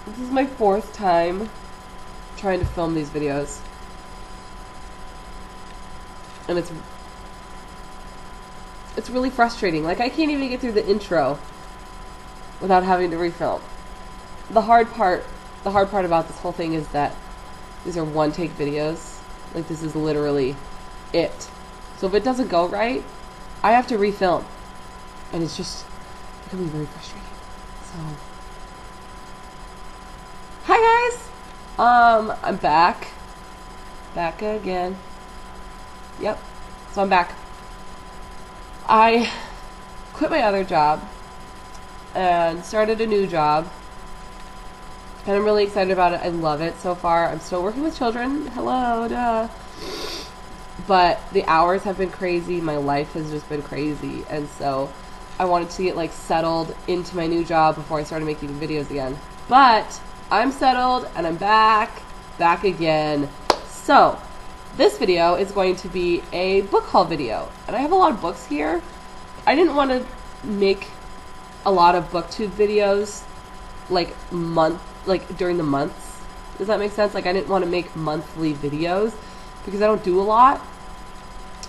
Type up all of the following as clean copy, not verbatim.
This is my 4th time trying to film these videos. And it's really frustrating. Like, I can't even get through the intro without having to refilm. The hard part about this whole thing is that these are one-take videos. Like, this is literally it. So if it doesn't go right, I have to refilm. And it's just becoming very frustrating. So, hi guys! I'm back. Back again. Yep. So I'm back. I quit my other job and started a new job. And I'm really excited about it. I love it so far. I'm still working with children. Hello, duh. But the hours have been crazy. My life has just been crazy. And so I wanted to get like settled into my new job before I started making videos again. But I'm settled and I'm back again. So this video is going to be a book haul video. And I have a lot of books here. I didn't want to make a lot of booktube videos like during the months. Does that make sense? Like, I didn't want to make monthly videos because I don't do a lot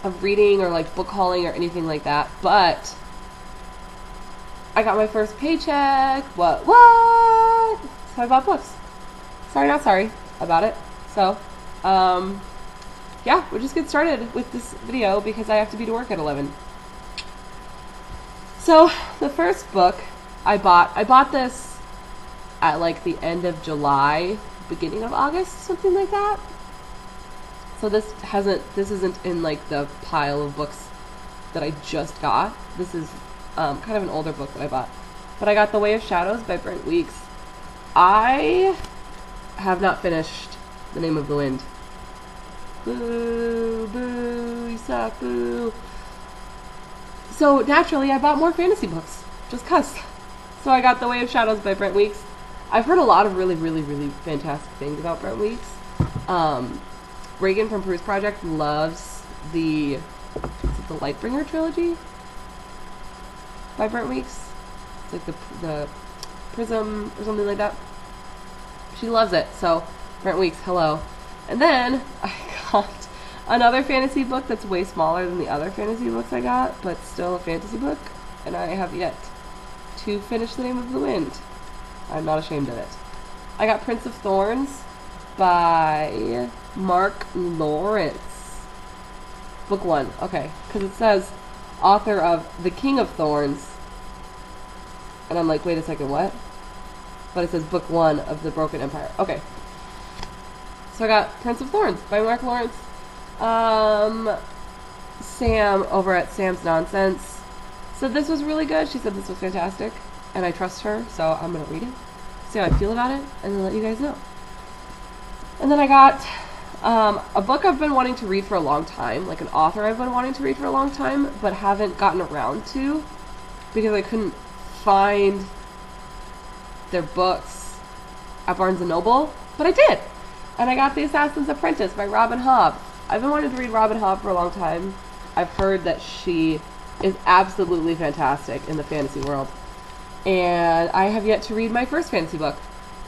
of reading or like book hauling or anything like that. But I got my first paycheck. What? So I bought books. Sorry, not sorry about it. So, yeah, we'll just get started with this video because I have to be to work at 11. So, the first book I bought this at like the end of July, beginning of August, something like that. So this isn't in like the pile of books that I just got. This is kind of an older book that I bought. But I got The Way of Shadows by Brent. I have not finished The Name of the Wind. Boo, boo, you suck, boo. So naturally I bought more fantasy books, just 'cause. So I got The Way of Shadows by Brent. I've heard a lot of really, really, really fantastic things about Brent. Reagan from Peruse Project loves the Lightbringer trilogy by Brent. It's like the Prism or something like that. She loves it. So Brent, hello. And then I got another fantasy book that's way smaller than the other fantasy books I got, but still a fantasy book. And I have yet to finish The Name of the Wind. I'm not ashamed of it. I got Prince of Thorns by Mark Lawrence. Book 1. Okay. Because it says author of The King of Thorns. And I'm like, wait a second, what? But it says book 1 of The Broken Empire. Okay. So I got Prince of Thorns by Mark Lawrence. Sam over at Sam's Nonsense said this was really good. She said this was fantastic. And I trust her, so I'm going to read it, see how I feel about it, and then let you guys know. And then I got a book I've been wanting to read for a long time, like an author I've been wanting to read for a long time, but haven't gotten around to because I couldn't find their books at Barnes & Noble, but I did. And I got The Assassin's Apprentice by Robin Hobb. I've been wanting to read Robin Hobb for a long time. I've heard that she is absolutely fantastic in the fantasy world. And I have yet to read my first fantasy book.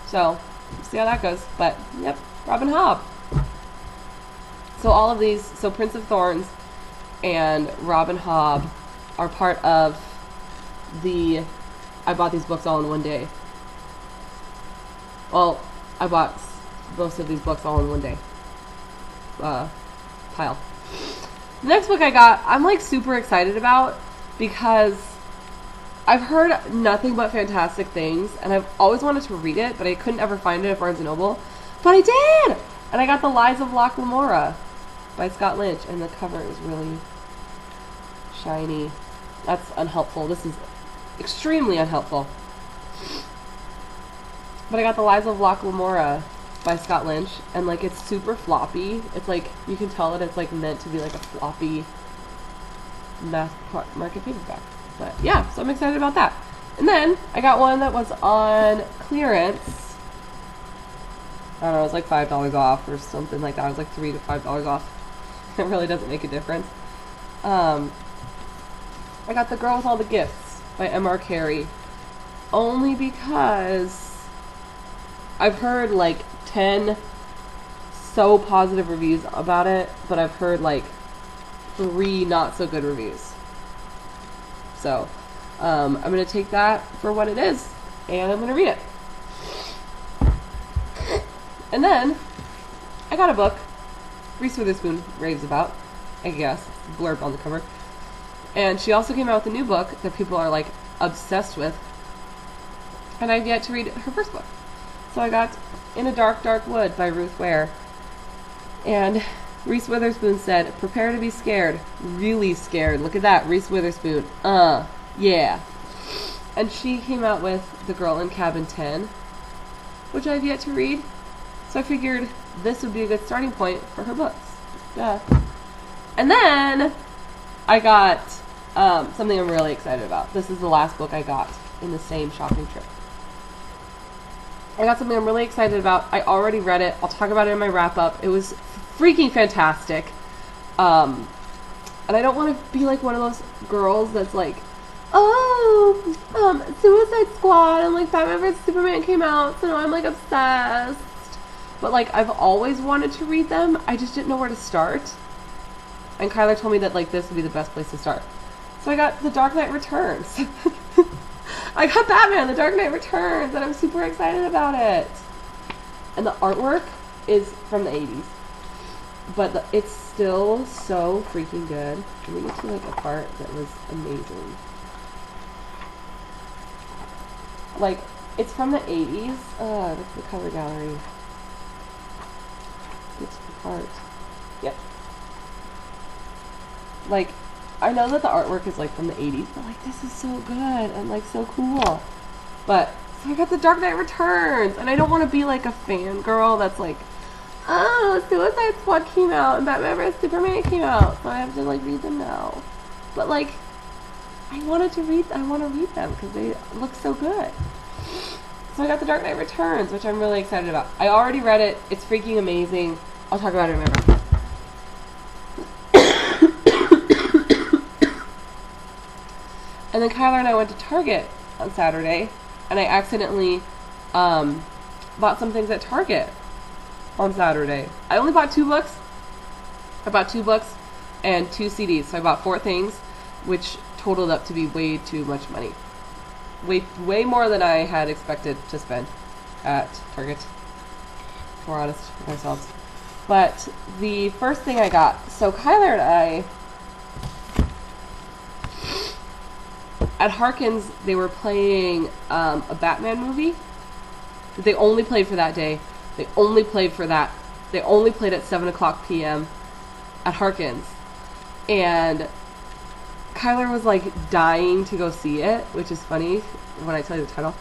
So, see how that goes. But, yep, Robin Hobb. So all of these, so Prince of Thorns and Robin Hobb are part of I bought these books all in one day. Well, I bought most of these books all in one day. Pile. The next book I got, I'm like super excited about because I've heard nothing but fantastic things, and I've always wanted to read it, but I couldn't ever find it at Barnes & Noble. But I did! And I got The Lies of Locke LaMora by Scott Lynch, and the cover is really shiny. That's unhelpful. This is extremely unhelpful. But I got The Lies of Locke LaMora by Scott Lynch, and like it's super floppy. It's like, you can tell that it's like meant to be like a floppy mass market paperback. But yeah, so I'm excited about that. And then I got one that was on clearance. I don't know, it was like $5 off or something like that. It was like $3 to $5 off. It really doesn't make a difference. I got The Girl with All the Gifts by MR Carey. Only because I've heard like 10 so positive reviews about it, but I've heard like 3 not so good reviews. So I'm going to take that for what it is, and I'm going to read it. And then I got a book Reese Witherspoon raves about, I guess, it's blurb on the cover. And she also came out with a new book that people are like obsessed with, and I've yet to read her first book. So I got In a Dark, Dark Wood by Ruth Ware. And Reese Witherspoon said, prepare to be scared. Really scared. Look at that, Reese Witherspoon. Yeah. And she came out with The Girl in Cabin 10, which I've yet to read. So I figured this would be a good starting point for her books. Yeah. And then I got something I'm really excited about. This is the last book I got in the same shopping trip. I got something I'm really excited about. I already read it. I'll talk about it in my wrap-up. It was freaking fantastic. And I don't want to be like one of those girls that's like, oh, Suicide Squad and like Batman vs Superman came out, so now I'm like obsessed. But like I've always wanted to read them. I just didn't know where to start. And Kyler told me that like this would be the best place to start. So I got The Dark Knight Returns. I got Batman, The Dark Knight Returns, and I'm super excited about it. And the artwork is from the 80s. But it's still so freaking good. Let me get to like a part that was amazing. Like, it's from the 80s. That's the cover gallery. Let's get to the part. Yep. Like, I know that the artwork is like from the 80s, but like this is so good and like so cool. But so I got The Dark Knight Returns, and I don't want to be like a fangirl that's like, oh, Suicide Squad came out and Batman vs Superman came out, so I have to like read them now. But like, I want to read them because they look so good. So I got The Dark Knight Returns, which I'm really excited about. I already read it. It's freaking amazing. I'll talk about it in my wrap-up. And then Kyler and I went to Target on Saturday, and I accidentally bought some things at Target on Saturday. I only bought 2 books. I bought 2 books and 2 CDs, so I bought 4 things, which totaled up to be way too much money. Way more than I had expected to spend at Target, if we're honest with ourselves. But the first thing I got, so Kyler and I, at Harkins, they were playing a Batman movie that they only played for that day. They only played at 7 o'clock p.m. at Harkins. And Kyler was like dying to go see it, which is funny when I tell you the title.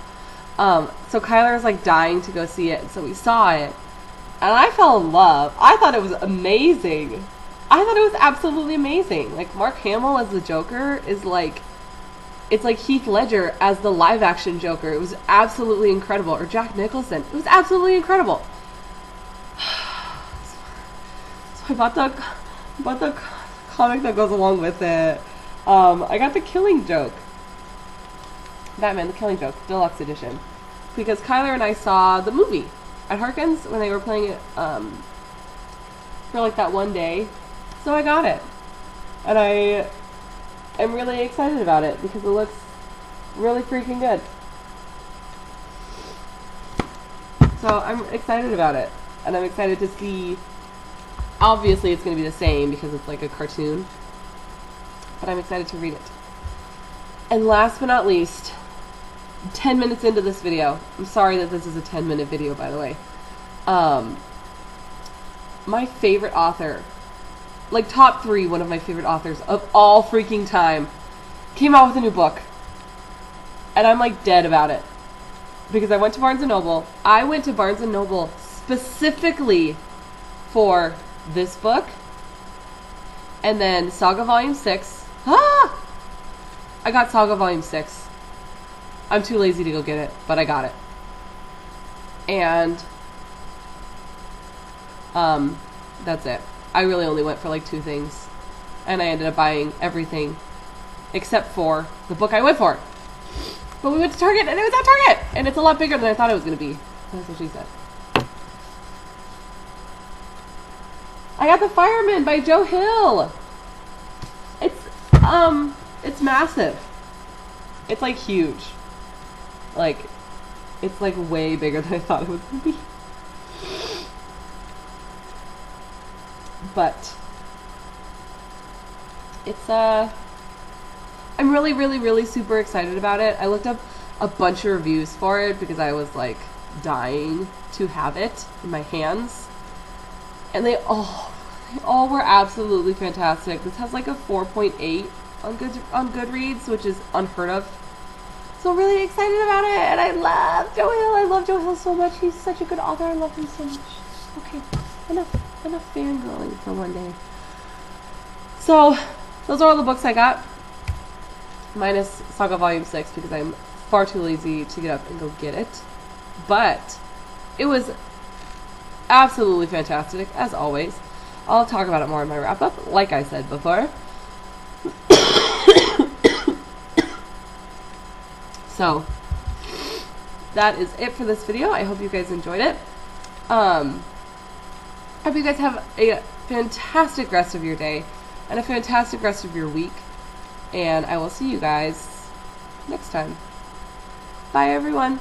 So Kyler was like dying to go see it, and so we saw it. And I fell in love. I thought it was amazing. I thought it was absolutely amazing. Like, Mark Hamill as the Joker is like, it's like Heath Ledger as the live-action Joker. It was absolutely incredible. Or Jack Nicholson. It was absolutely incredible. So I bought the comic that goes along with it. I got The Killing Joke. Batman, The Killing Joke, Deluxe Edition. Because Kyler and I saw the movie at Harkins when they were playing it for like that one day. So I got it. And I am really excited about it because it looks really freaking good. So I'm excited about it. And I'm excited to see, obviously it's going to be the same because it's like a cartoon. But I'm excited to read it. And last but not least, 10 minutes into this video, I'm sorry that this is a 10-minute video, by the way. My favorite author, like top 3, one of my favorite authors of all freaking time, came out with a new book. And I'm like dead about it. Because I went to Barnes & Noble. I went to Barnes & Noble specifically for this book. And then Saga Volume 6. I got Saga Volume 6. I'm too lazy to go get it, but I got it. And that's it. I really only went for like 2 things. And I ended up buying everything except for the book I went for. But we went to Target, and it was at Target! And it's a lot bigger than I thought it was going to be. That's what she said. I got the Fireman by Joe Hill. It's massive. It's like huge. Like, it's like way bigger than I thought it was gonna be. But it's I'm really super excited about it. I looked up a bunch of reviews for it because I was like dying to have it in my hands, and they all were absolutely fantastic. This has like a 4.8 on Goodreads, which is unheard of. So I'm really excited about it, and I love Joe Hill. I love Joe Hill so much. He's such a good author. I love him so much. Okay, enough fangirling for one day. So those are all the books I got, minus Saga Volume 6 because I'm far too lazy to get up and go get it. But it was absolutely fantastic, as always. I'll talk about it more in my wrap-up, like I said before. So, that is it for this video. I hope you guys enjoyed it. Hope you guys have a fantastic rest of your day and a fantastic rest of your week. And I will see you guys next time. Bye, everyone.